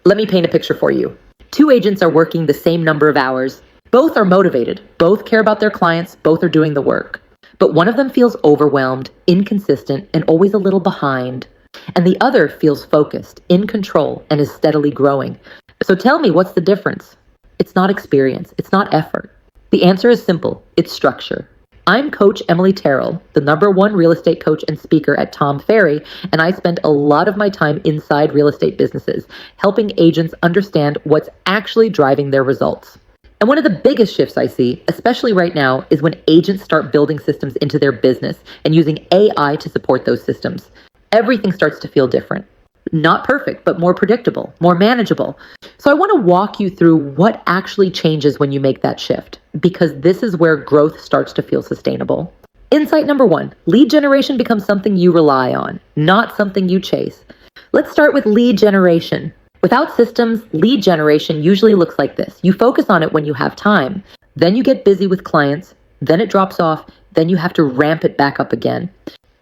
Let me paint a picture for you. Two agents are working the same number of hours. Both are motivated. Both care about their clients. Both are doing the work. But one of them feels overwhelmed, inconsistent, and always a little behind. And the other feels focused, in control, and is steadily growing. So tell me, what's the difference? It's not experience. It's not effort. The answer is simple. It's structure. I'm Coach Emily Terrell, the #1 real estate coach and speaker at Tom Ferry, and I spend a lot of my time inside real estate businesses, helping agents understand what's actually driving their results. And one of the biggest shifts I see, especially right now, is when agents start building systems into their business and using AI to support those systems. Everything starts to feel different. Not perfect, but more predictable, more manageable. So I want to walk you through what actually changes when you make that shift, because this is where growth starts to feel sustainable. Insight number 1, lead generation becomes something you rely on, not something you chase. Let's start with lead generation. Without systems, lead generation usually looks like this. You focus on it when you have time. Then you get busy with clients. Then it drops off. Then you have to ramp it back up again.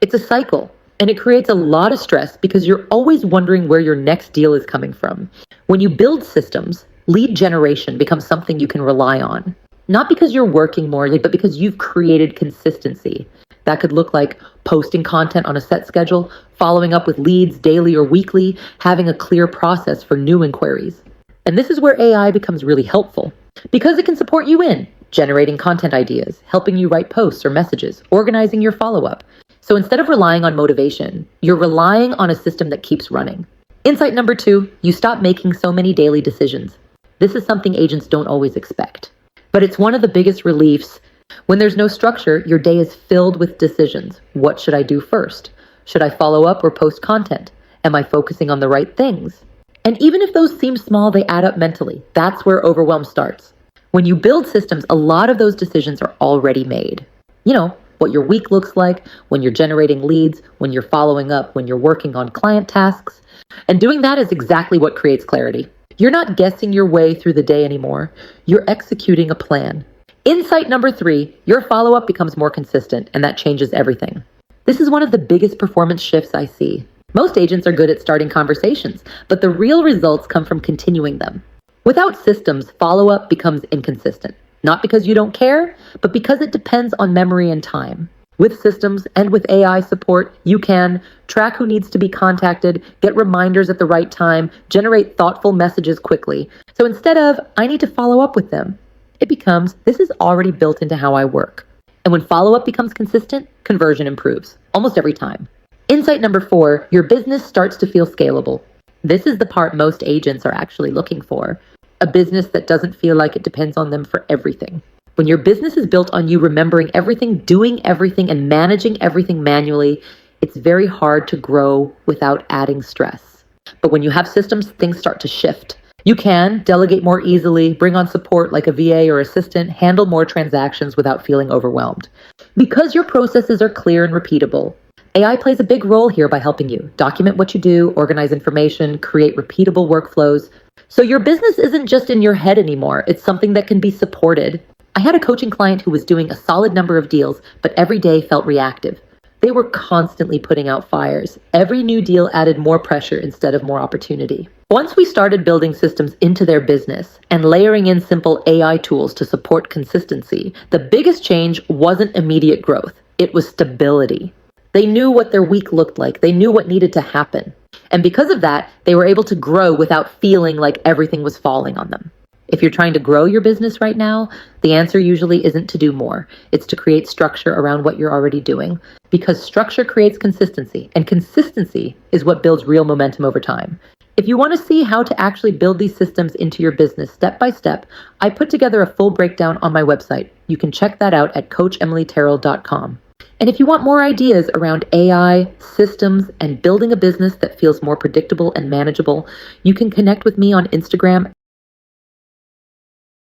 It's a cycle. And it creates a lot of stress because you're always wondering where your next deal is coming from. When you build systems, lead generation becomes something you can rely on. Not because you're working more, but because you've created consistency. That could look like posting content on a set schedule, following up with leads daily or weekly, having a clear process for new inquiries. And this is where AI becomes really helpful because it can support you in generating content ideas, helping you write posts or messages, organizing your follow-up. So instead of relying on motivation, you're relying on a system that keeps running. Insight number 2, you stop making so many daily decisions. This is something agents don't always expect, but it's one of the biggest reliefs. When there's no structure, your day is filled with decisions. What should I do first? Should I follow up or post content? Am I focusing on the right things? And even if those seem small, they add up mentally. That's where overwhelm starts. When you build systems, a lot of those decisions are already made. You know, what your week looks like, when you're generating leads, when you're following up, when you're working on client tasks. And doing that is exactly what creates clarity. You're not guessing your way through the day anymore. You're executing a plan. Insight number 3, your follow-up becomes more consistent, and that changes everything. This is one of the biggest performance shifts I see. Most agents are good at starting conversations, but the real results come from continuing them. Without systems, follow-up becomes inconsistent. Not because you don't care, but because it depends on memory and time. With systems and with AI support, you can track who needs to be contacted, get reminders at the right time, generate thoughtful messages quickly. So instead of, I need to follow up with them, it becomes, this is already built into how I work. And when follow-up becomes consistent, conversion improves, almost every time. Insight number 4, your business starts to feel scalable. This is the part most agents are actually looking for. A business that doesn't feel like it depends on them for everything. When your business is built on you remembering everything, doing everything, and managing everything manually, it's very hard to grow without adding stress. But when you have systems, things start to shift. You can delegate more easily, bring on support like a VA or assistant, handle more transactions without feeling overwhelmed. Because your processes are clear and repeatable, AI plays a big role here by helping you document what you do, organize information, create repeatable workflows. So your business isn't just in your head anymore. It's something that can be supported. I had a coaching client who was doing a solid number of deals, but every day felt reactive. They were constantly putting out fires. Every new deal added more pressure instead of more opportunity. Once we started building systems into their business and layering in simple AI tools to support consistency, the biggest change wasn't immediate growth. It was stability. They knew what their week looked like. They knew what needed to happen. And because of that, they were able to grow without feeling like everything was falling on them. If you're trying to grow your business right now, the answer usually isn't to do more. It's to create structure around what you're already doing, because structure creates consistency, and consistency is what builds real momentum over time. If you want to see how to actually build these systems into your business step by step, I put together a full breakdown on my website. You can check that out at coachemilyterrell.com. And if you want more ideas around AI, systems, and building a business that feels more predictable and manageable, you can connect with me on Instagram.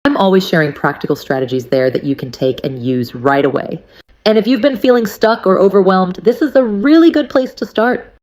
I'm always sharing practical strategies there that you can take and use right away. And if you've been feeling stuck or overwhelmed, this is a really good place to start.